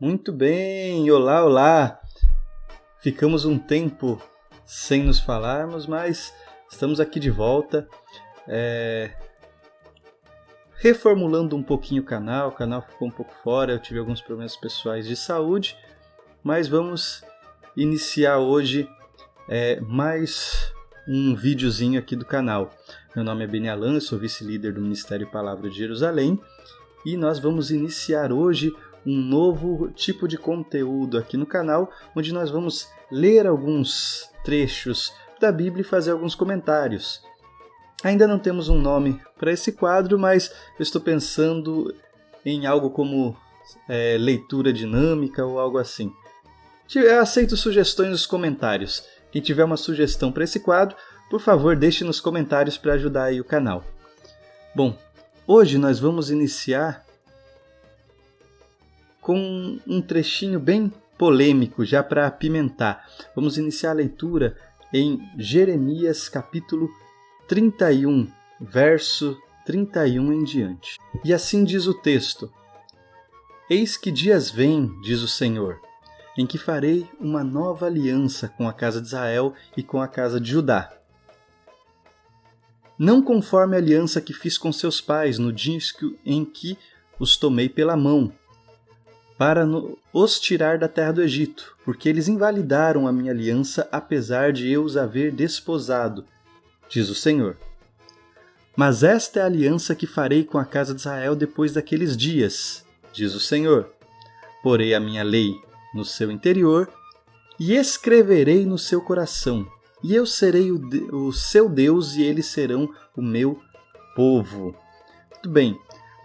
Muito bem, olá, olá! Ficamos um tempo sem nos falarmos, mas estamos aqui de volta, reformulando um pouquinho o canal ficou um pouco fora, eu tive alguns problemas pessoais de saúde, mas vamos iniciar hoje mais um videozinho aqui do canal. Meu nome é Beni Alan, eu sou vice-líder do Ministério Palavra de Jerusalém e nós vamos iniciar hoje um novo tipo de conteúdo aqui no canal, onde nós vamos ler alguns trechos da Bíblia e fazer alguns comentários. Ainda não temos um nome para esse quadro, mas eu estou pensando em algo como leitura dinâmica ou algo assim. Eu aceito sugestões nos comentários. Quem tiver uma sugestão para esse quadro, por favor, deixe nos comentários para ajudar aí o canal. Bom, hoje nós vamos iniciar com um trechinho bem polêmico, já para apimentar. Vamos iniciar a leitura em Jeremias capítulo 31, verso 31 em diante. E assim diz o texto: Eis que dias vêm, diz o Senhor, em que farei uma nova aliança com a casa de Israel e com a casa de Judá. Não conforme a aliança que fiz com seus pais no dia em que os tomei pela mão, para os tirar da terra do Egito, porque eles invalidaram a minha aliança, apesar de eu os haver desposado, diz o Senhor. Mas esta é a aliança que farei com a casa de Israel depois daqueles dias, diz o Senhor. Porei a minha lei no seu interior e escreverei no seu coração, e eu serei o seu Deus e eles serão o meu povo. Muito bem,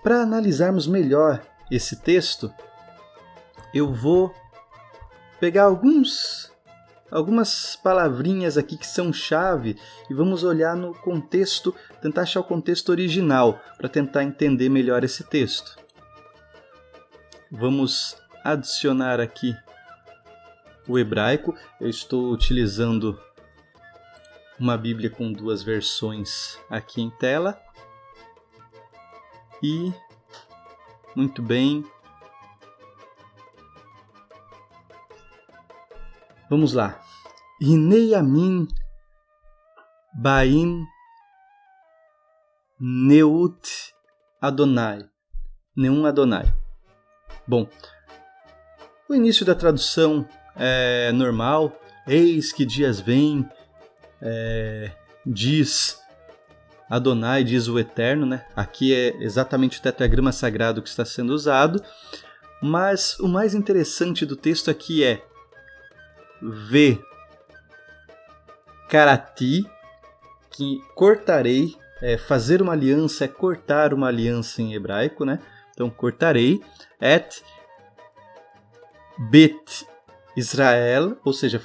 para analisarmos melhor esse texto, eu vou pegar algumas palavrinhas aqui que são chave e vamos olhar no contexto, tentar achar o contexto original para tentar entender melhor esse texto. Vamos adicionar aqui o hebraico. Eu estou utilizando uma Bíblia com duas versões aqui em tela. E, muito bem, vamos lá. Hinei Yamin Baim Neut Adonai. Neum Adonai. Bom, o início da tradução é normal. Eis que dias vêm, diz Adonai, diz o Eterno, né? Aqui é exatamente o tetragrama sagrado que está sendo usado. Mas o mais interessante do texto aqui é V Karati, que cortarei, fazer uma aliança é cortar uma aliança em hebraico, né? Então cortarei, et Bet Israel, ou seja,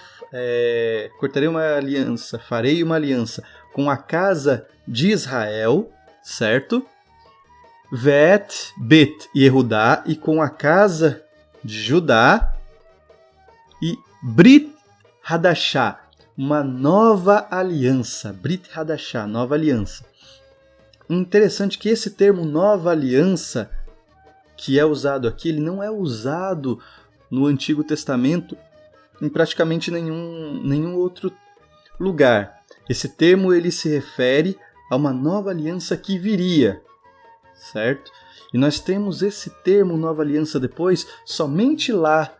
cortarei uma aliança, farei uma aliança com a casa de Israel, certo? Vet Bet Yehudá, e com a casa de Judá, e Brit Hadashah, uma nova aliança. Brit Hadashah, nova aliança. Interessante que esse termo nova aliança, que é usado aqui, ele não é usado no Antigo Testamento em praticamente nenhum outro lugar. Esse termo ele se refere a uma nova aliança que viria, certo? E nós temos esse termo nova aliança depois somente lá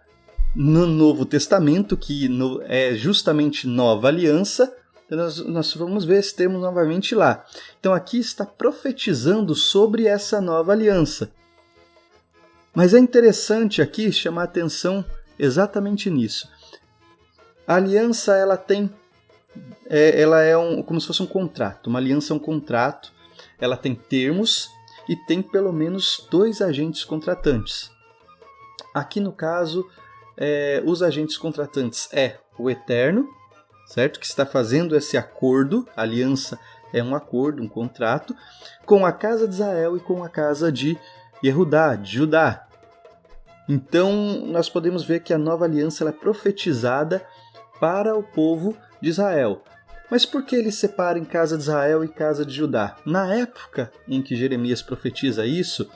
no Novo Testamento, que é justamente nova aliança. Nós vamos ver esse termo novamente lá. Então aqui está profetizando sobre essa nova aliança. Mas é interessante aqui chamar atenção exatamente nisso. A aliança ela é como se fosse um contrato. Uma aliança é um contrato. Ela tem termos e tem pelo menos 2 agentes contratantes. Aqui no caso, os agentes contratantes é o Eterno, certo? Que está fazendo esse acordo. A aliança é um acordo, um contrato, com a casa de Israel e com a casa de Yehudá, de Judá. Então, nós podemos ver que a nova aliança ela é profetizada para o povo de Israel. Mas por que ele separa em casa de Israel e casa de Judá? Na época em que Jeremias profetiza isso,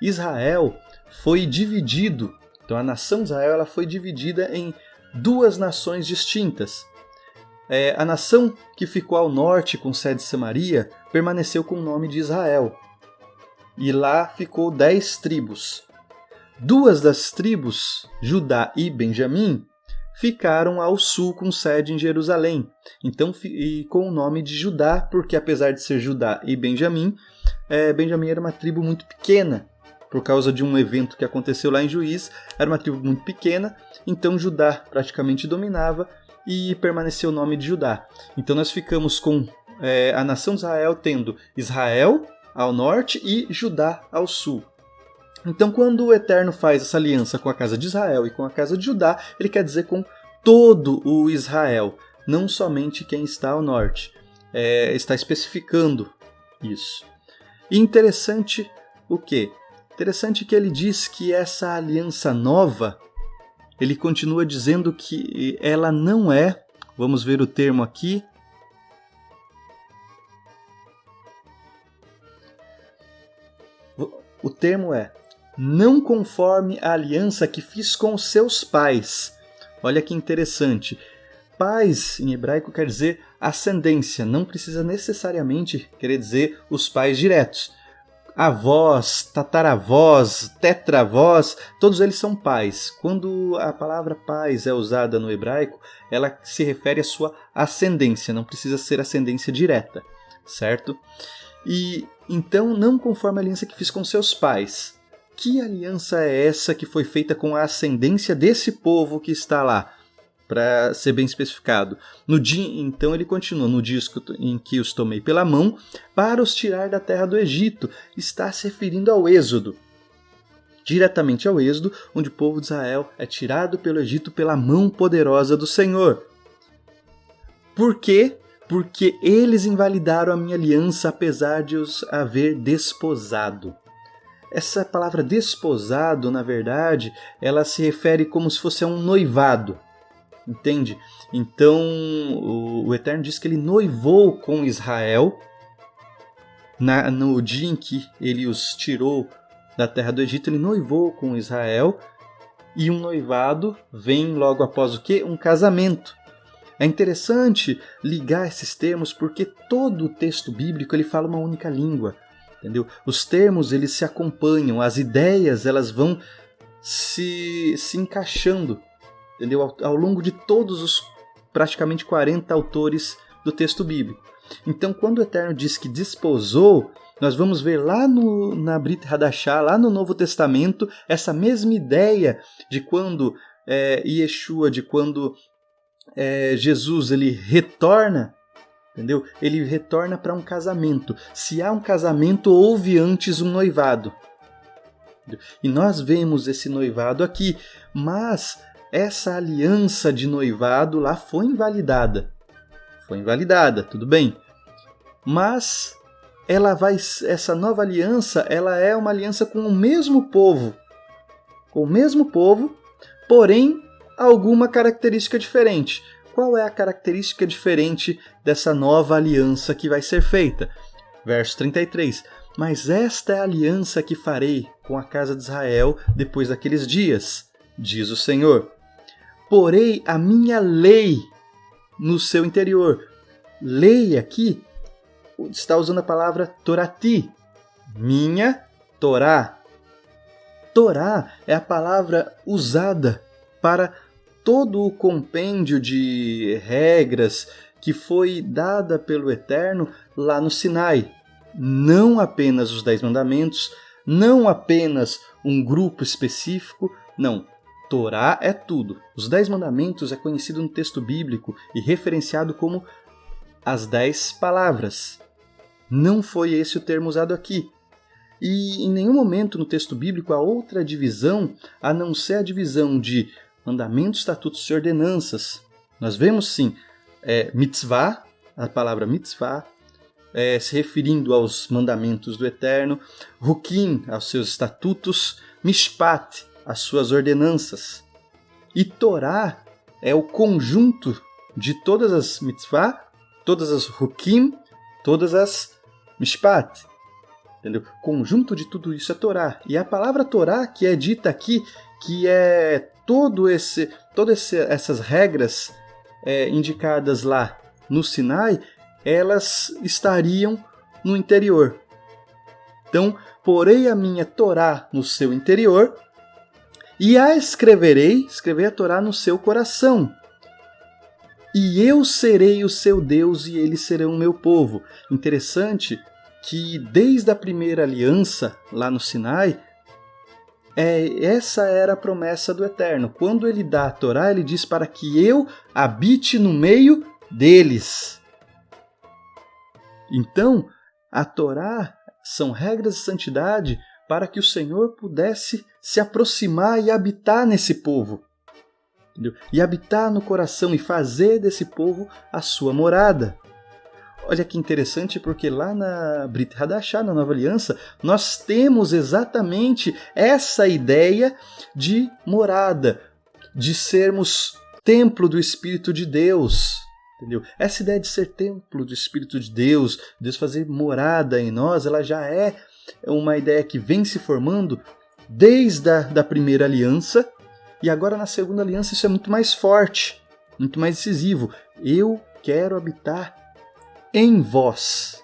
Israel foi dividido Então a nação de Israel ela foi dividida em duas nações distintas. A nação que ficou ao norte com sede em Samaria permaneceu com o nome de Israel. E lá ficou 10 tribos. 2 das tribos, Judá e Benjamim, ficaram ao sul com sede em Jerusalém. Então, e com o nome de Judá, porque apesar de ser Judá e Benjamim, Benjamim era uma tribo muito pequena. Por causa de um evento que aconteceu lá em Juíz, era uma tribo muito pequena, então Judá praticamente dominava e permaneceu o nome de Judá. Então nós ficamos com a nação de Israel tendo Israel ao norte e Judá ao sul. Então quando o Eterno faz essa aliança com a casa de Israel e com a casa de Judá, ele quer dizer com todo o Israel, não somente quem está ao norte. Está especificando isso. E interessante o quê? Interessante que ele diz que essa aliança nova, ele continua dizendo que ela não é, vamos ver o termo aqui, o termo é, não conforme a aliança que fiz com os seus pais. Olha que interessante. Pais, em hebraico, quer dizer ascendência, não precisa necessariamente querer dizer os pais diretos. Avós, tataravós, tetravós, todos eles são pais. Quando a palavra pais é usada no hebraico, ela se refere à sua ascendência, não precisa ser ascendência direta, certo? E então, não conforme a aliança que fiz com seus pais. Que aliança é essa que foi feita com a ascendência desse povo que está lá? Para ser bem especificado. Então ele continua, no dia em que os tomei pela mão, para os tirar da terra do Egito. Está se referindo ao Êxodo. Diretamente ao Êxodo, onde o povo de Israel é tirado pelo Egito pela mão poderosa do Senhor. Por quê? Porque eles invalidaram a minha aliança, apesar de os haver desposado. Essa palavra desposado, na verdade, ela se refere como se fosse a um noivado. Entende? Então, o Eterno diz que ele noivou com Israel no dia em que ele os tirou da terra do Egito, ele noivou com Israel, e um noivado vem logo após o quê? Um casamento. É interessante ligar esses termos porque todo o texto bíblico ele fala uma única língua. Entendeu? Os termos eles se acompanham, as ideias elas vão se encaixando, entendeu? Ao longo de todos os praticamente 40 autores do texto bíblico. Então, quando o Eterno diz que desposou, nós vamos ver lá na Brit Hadashah, lá no Novo Testamento, essa mesma ideia de quando Yeshua, de quando Jesus ele retorna, entendeu? Ele retorna para um casamento. Se há um casamento, houve antes um noivado. E nós vemos esse noivado aqui, mas essa aliança de noivado lá foi invalidada. Foi invalidada, tudo bem. Mas essa nova aliança, ela é uma aliança com o mesmo povo. Com o mesmo povo, porém, alguma característica diferente. Qual é a característica diferente dessa nova aliança que vai ser feita? Verso 33. Mas esta é a aliança que farei com a casa de Israel depois daqueles dias, diz o Senhor. Porei a minha lei no seu interior. Lei aqui está usando a palavra Torati. Minha Torá. Torá é a palavra usada para todo o compêndio de regras que foi dada pelo Eterno lá no Sinai. Não apenas os 10 mandamentos, não apenas um grupo específico, não. Torá é tudo. Os 10 mandamentos é conhecido no texto bíblico e referenciado como as 10 palavras. Não foi esse o termo usado aqui. E em nenhum momento no texto bíblico há outra divisão a não ser a divisão de mandamentos, estatutos e ordenanças. Nós vemos sim mitzvah, a palavra mitzvah, se referindo aos mandamentos do Eterno, hukim, aos seus estatutos, mishpat, às suas ordenanças. E Torá é o conjunto de todas as mitzvah, todas as hukim, todas as mishpat. Entendeu? O conjunto de tudo isso é Torá. E a palavra Torá que é dita aqui, que é essas regras indicadas lá no Sinai, elas estariam no interior. Então, porei a minha Torá no seu interior e a escreverei a Torá no seu coração. E eu serei o seu Deus e eles serão o meu povo. Interessante que desde a primeira aliança lá no Sinai, essa era a promessa do Eterno. Quando ele dá a Torá, ele diz para que eu habite no meio deles. Então, a Torá são regras de santidade para que o Senhor pudesse se aproximar e habitar nesse povo. Entendeu? E habitar no coração e fazer desse povo a sua morada. Olha que interessante, porque lá na Brit Hadashah, na Nova Aliança, nós temos exatamente essa ideia de morada, de sermos templo do Espírito de Deus. Entendeu? Essa ideia de ser templo do Espírito de Deus fazer morada em nós, ela já é uma ideia que vem se formando desde a primeira aliança, e agora na segunda aliança isso é muito mais forte, muito mais decisivo. Eu quero habitar em vós.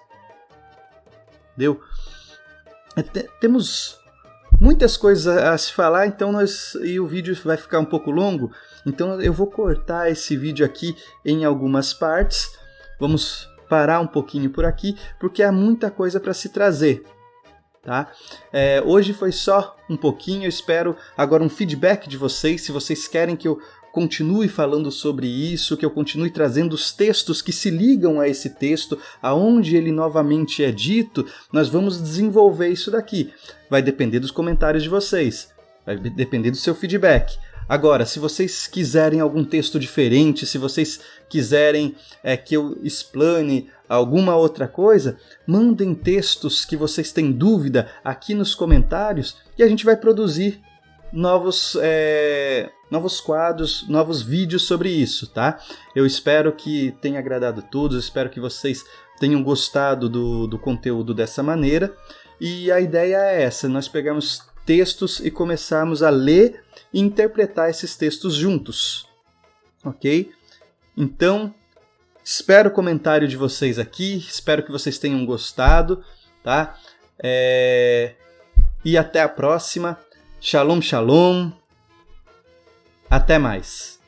Entendeu? Temos muitas coisas a se falar, então e o vídeo vai ficar um pouco longo, então eu vou cortar esse vídeo aqui em algumas partes. Vamos parar um pouquinho por aqui, porque há muita coisa para se trazer. Tá? Hoje foi só um pouquinho, eu espero agora um feedback de vocês, se vocês querem que eu continue falando sobre isso, que eu continue trazendo os textos que se ligam a esse texto, aonde ele novamente é dito, nós vamos desenvolver isso daqui. Vai depender dos comentários de vocês, vai depender do seu feedback. Agora, se vocês quiserem algum texto diferente, se vocês quiserem que eu explane alguma outra coisa, mandem textos que vocês têm dúvida aqui nos comentários e a gente vai produzir novos quadros, novos vídeos sobre isso, tá? Eu espero que tenha agradado a todos, espero que vocês tenham gostado do conteúdo dessa maneira. E a ideia é essa, nós pegamos textos e começarmos a ler e interpretar esses textos juntos, ok? Então, espero o comentário de vocês aqui, espero que vocês tenham gostado, tá? E até a próxima. Shalom, shalom. Até mais.